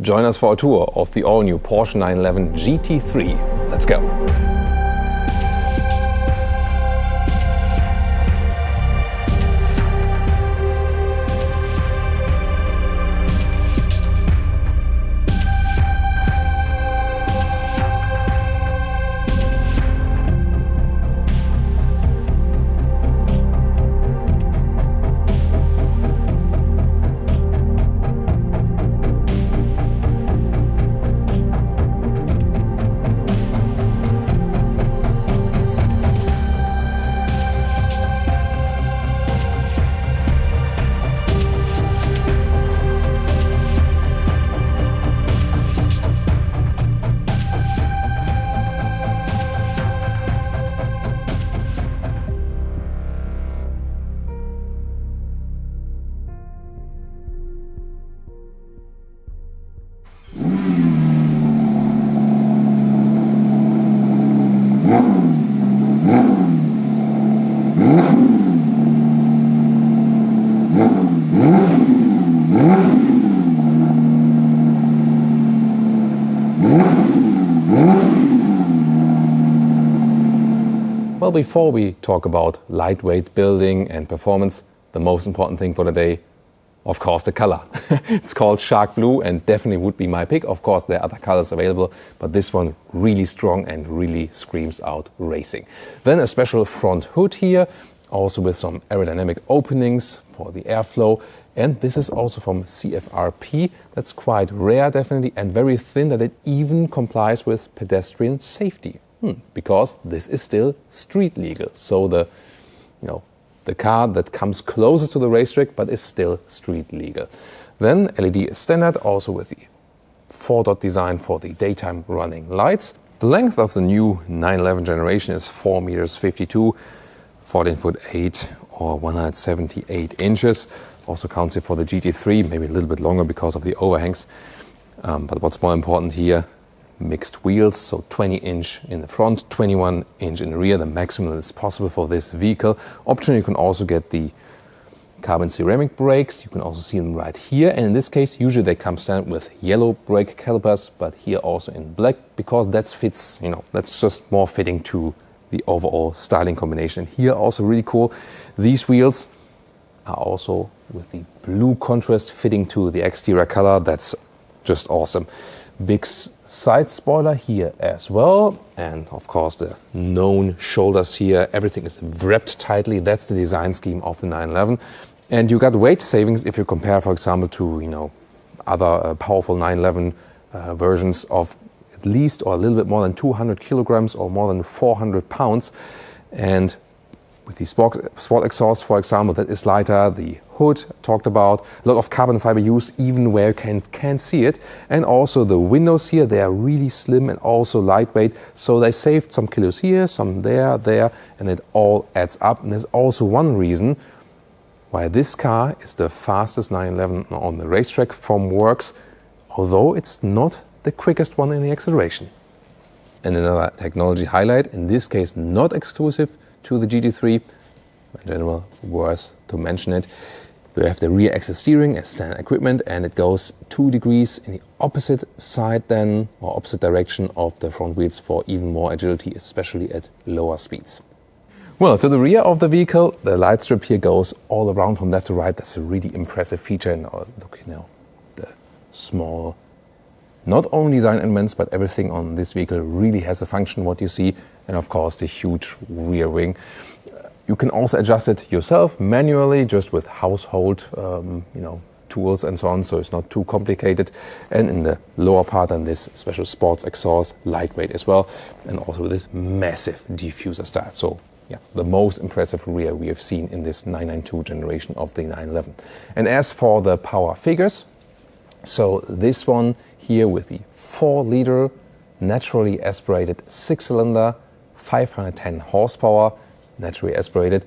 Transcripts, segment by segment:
Join us for a tour of the all-new Porsche 911 GT3. Let's go! Well, before we talk about lightweight building and performance, the most important thing for the day, of course, the color. It's called Shark Blue and definitely would be my pick. Of course, there are other colors available, but this one really strong and really screams out racing. Then a special front hood here, also with some aerodynamic openings for the airflow. And this is also from CFRP. That's quite rare, definitely, and very thin that it even complies with pedestrian safety. Because this is still street legal. So the car that comes closer to the racetrack but is still street legal. Then LED is standard, also with the 4-dot design for the daytime running lights. The length of the new 911 generation is 4 meters 52, 14 foot 8 or 178 inches. Also counts here for the GT3, maybe a little bit longer because of the overhangs. But what's more important here, mixed wheels, so 20-inch in the front, 21-inch in the rear, the maximum that is possible for this vehicle. Optionally, you can also get the carbon ceramic brakes. You can also see them right here. And in this case, usually they come standard with yellow brake calipers, but here also in black, because that fits, that's just more fitting to the overall styling combination. Here also really cool, these wheels are also with the blue contrast fitting to the exterior color. That's just awesome. Big side spoiler here as well, and of course the known shoulders here. Everything is wrapped tightly. That's the design scheme of the 911, and you got weight savings if you compare, for example, to other powerful 911 versions of at least or a little bit more than 200 kilograms or more than 400 pounds. And with the sport exhaust, for example, that is lighter. The hood talked about, a lot of carbon fiber use, even where you can't see it. And also the windows here, they are really slim and also lightweight. So they saved some kilos here, some there, and it all adds up. And there's also one reason why this car is the fastest 911 on the racetrack from works, although it's not the quickest one in the acceleration. And another technology highlight, in this case not exclusive to the GT3, in general worth to mention it. We have the rear axis steering as standard equipment, and it goes 2 degrees in the opposite side then, or opposite direction of the front wheels for even more agility, especially at lower speeds. Well, to the rear of the vehicle, the light strip here goes all around from left to right. That's a really impressive feature. And look, the small, not only design elements, but everything on this vehicle really has a function, what you see. And of course, the huge rear wing. You can also adjust it yourself manually, just with household, tools and so on. So it's not too complicated. And in the lower part, then this special sports exhaust, lightweight as well, and also with this massive diffuser start. So yeah, the most impressive rear we have seen in this 992 generation of the 911. And as for the power figures, so this one here with the 4-liter naturally aspirated 6-cylinder, 510 horsepower, naturally aspirated.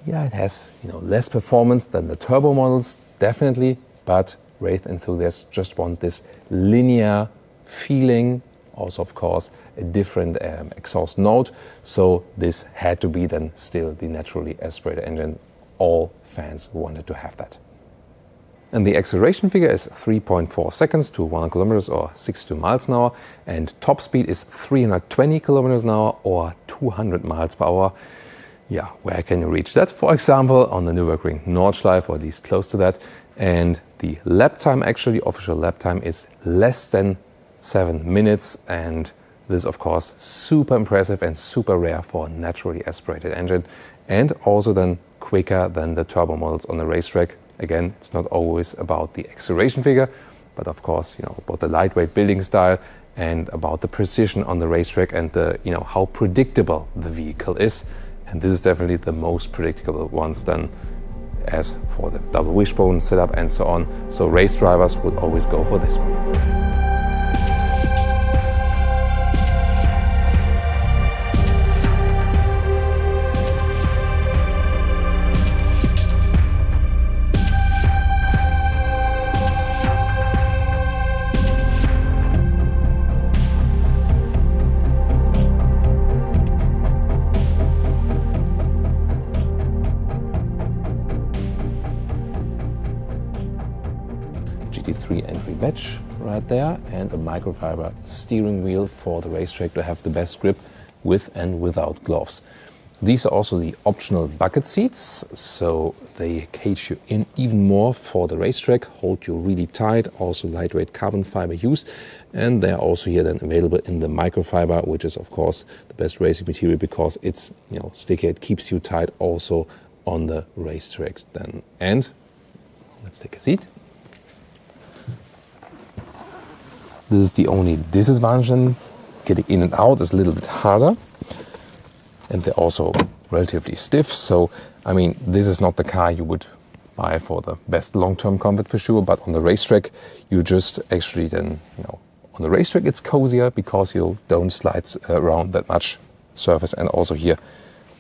Yeah, it has less performance than the turbo models, definitely, but Wraith enthusiasts just want this linear feeling. Also, of course, a different exhaust note. So this had to be then still the naturally aspirated engine. All fans wanted to have that. And the acceleration figure is 3.4 seconds to 100 kilometers or 62 miles an hour. And top speed is 320 kilometers an hour or 200 miles per hour. Yeah, where can you reach that? For example, on the Nürburgring Nordschleife or at least close to that. And the lap time, actually, official lap time is less than 7 minutes. And this is, of course, super impressive and super rare for a naturally aspirated engine. And also then quicker than the turbo models on the racetrack. Again, it's not always about the acceleration figure, but of course, about the lightweight building style and about the precision on the racetrack and the, how predictable the vehicle is. And this is definitely the most predictable ones then, as for the double wishbone setup and so on. So race drivers would always go for this one. GT3 entry badge right there, and a microfiber steering wheel for the racetrack to have the best grip with and without gloves. These are also the optional bucket seats, so they cage you in even more for the racetrack, hold you really tight, also lightweight carbon fiber use, and they're also here then available in the microfiber, which is of course the best racing material because it's sticky, it keeps you tight also on the racetrack then. And let's take a seat. This is the only disadvantage. Getting in and out is a little bit harder. And they're also relatively stiff. So, I mean, this is not the car you would buy for the best long-term comfort for sure. But on the racetrack, you just actually then, on the racetrack it's cozier because you don't slide around that much surface. And also here,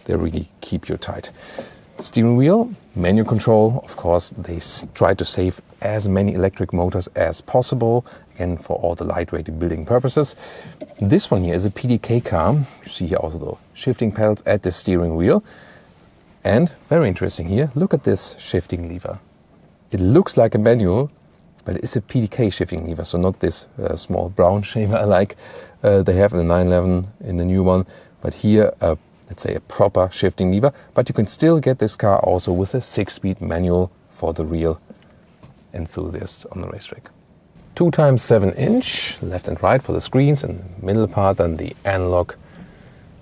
they really keep you tight. Steering wheel, manual control, of course, they try to save as many electric motors as possible, again, for all the lightweight building purposes. This one here is a PDK car. You see here also the shifting pedals at the steering wheel. And very interesting here, look at this shifting lever. It looks like a manual, but it's a PDK shifting lever, so not this small brown shaver like they have in the 911 in the new one, but here let's say a proper shifting lever. But you can still get this car also with a 6-speed manual for the real enthusiasts on the racetrack. 2x7 inch left and right for the screens, and the middle part then the analog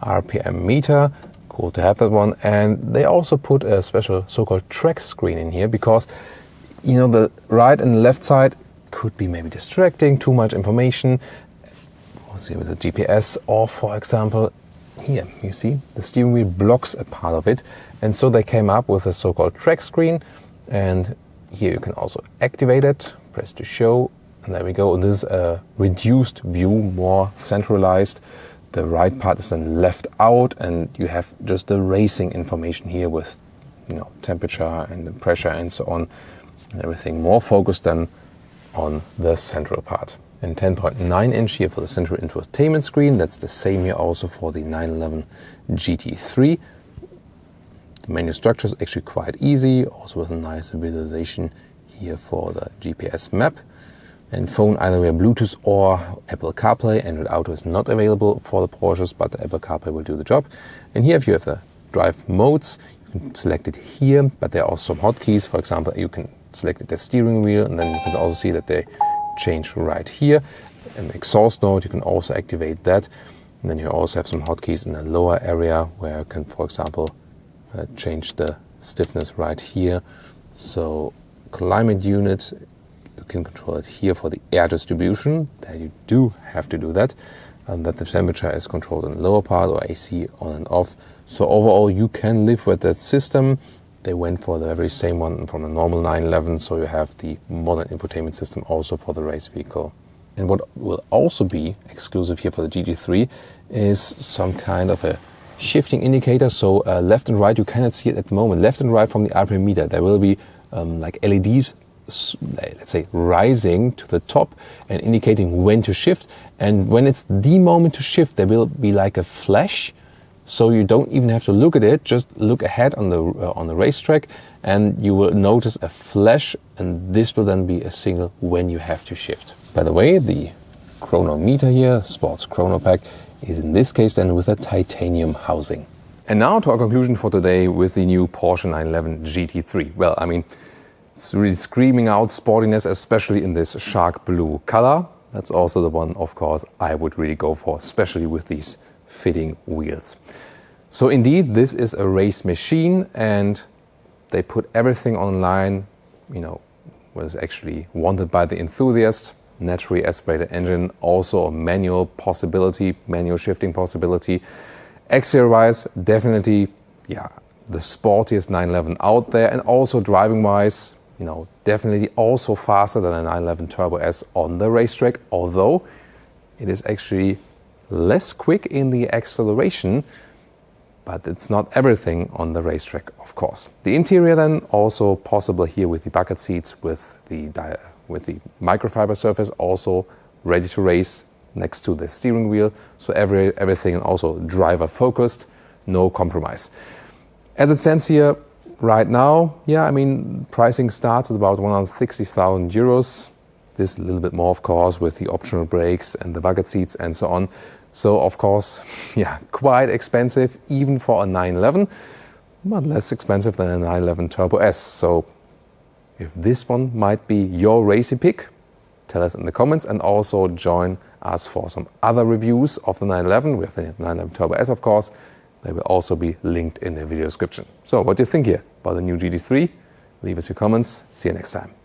RPM meter. Cool to have that one. And they also put a special so-called track screen in here because the right and left side could be maybe distracting, too much information. Also with the GPS, or for example here you see the steering wheel blocks a part of it, and so they came up with a so-called track screen. And here you can also activate it, press to show, and there we go. And this is a reduced view, more centralized. The right part is then left out, and you have just the racing information here with temperature and the pressure and so on, and everything more focused than on the central part. And 10.9 inch here for the central infotainment screen. That's the same here also for the 911 GT3. The menu structure is actually quite easy, also with a nice visualization here for the GPS map. And phone either via Bluetooth or Apple CarPlay. Android Auto is not available for the Porsches, but the Apple CarPlay will do the job. And here if you have the drive modes, you can select it here, but there are also some hotkeys. For example, you can select the steering wheel, and then you can also see that they change right here. And exhaust note, you can also activate that. And then you also have some hotkeys in the lower area where you can, for example, change the stiffness right here. So climate unit, you can control it here for the air distribution. There you do have to do that. And that the temperature is controlled in the lower part, or AC on and off. So overall you can live with that system. They went for the very same one from a normal 911, so you have the modern infotainment system also for the race vehicle. And what will also be exclusive here for the GT3 is some kind of a shifting indicator. So left and right, you cannot see it at the moment. Left and right from the RPM meter, there will be like LEDs, let's say, rising to the top and indicating when to shift. And when it's the moment to shift, there will be like a flash. so you don't even have to look at it. Just look ahead on the racetrack, and you will notice a flash, and this will then be a signal when you have to shift. By the way, the chronometer here, sports chrono pack, is in this case then with a titanium housing. And now to our conclusion for today with the new Porsche 911 GT3. Well, I mean, it's really screaming out sportiness, especially in this shark blue color. That's also the one, of course, I would really go for, especially with these fitting wheels. So indeed, this is a race machine, and they put everything online, you know, was actually wanted by the enthusiast. Naturally aspirated engine, also a manual possibility, manual shifting possibility. Exterior-wise, definitely, yeah, the sportiest 911 out there, and also driving-wise, you know, definitely also faster than a 911 Turbo S on the racetrack, although it is actually less quick in the acceleration, but it's not everything on the racetrack, of course. The interior then also possible here with the bucket seats, with the microfiber surface, also ready to race next to the steering wheel. So everything also driver focused, no compromise. As it stands here right now, yeah, I mean, pricing starts at about 160,000 euros. This a little bit more, of course, with the optional brakes and the bucket seats and so on. So, of course, yeah, quite expensive, even for a 911, but less expensive than a 911 Turbo S. So, if this one might be your racy pick, tell us in the comments, and also join us for some other reviews of the 911 with the 911 Turbo S, of course. They will also be linked in the video description. So what do you think here about the new GT3? Leave us your comments. See you next time.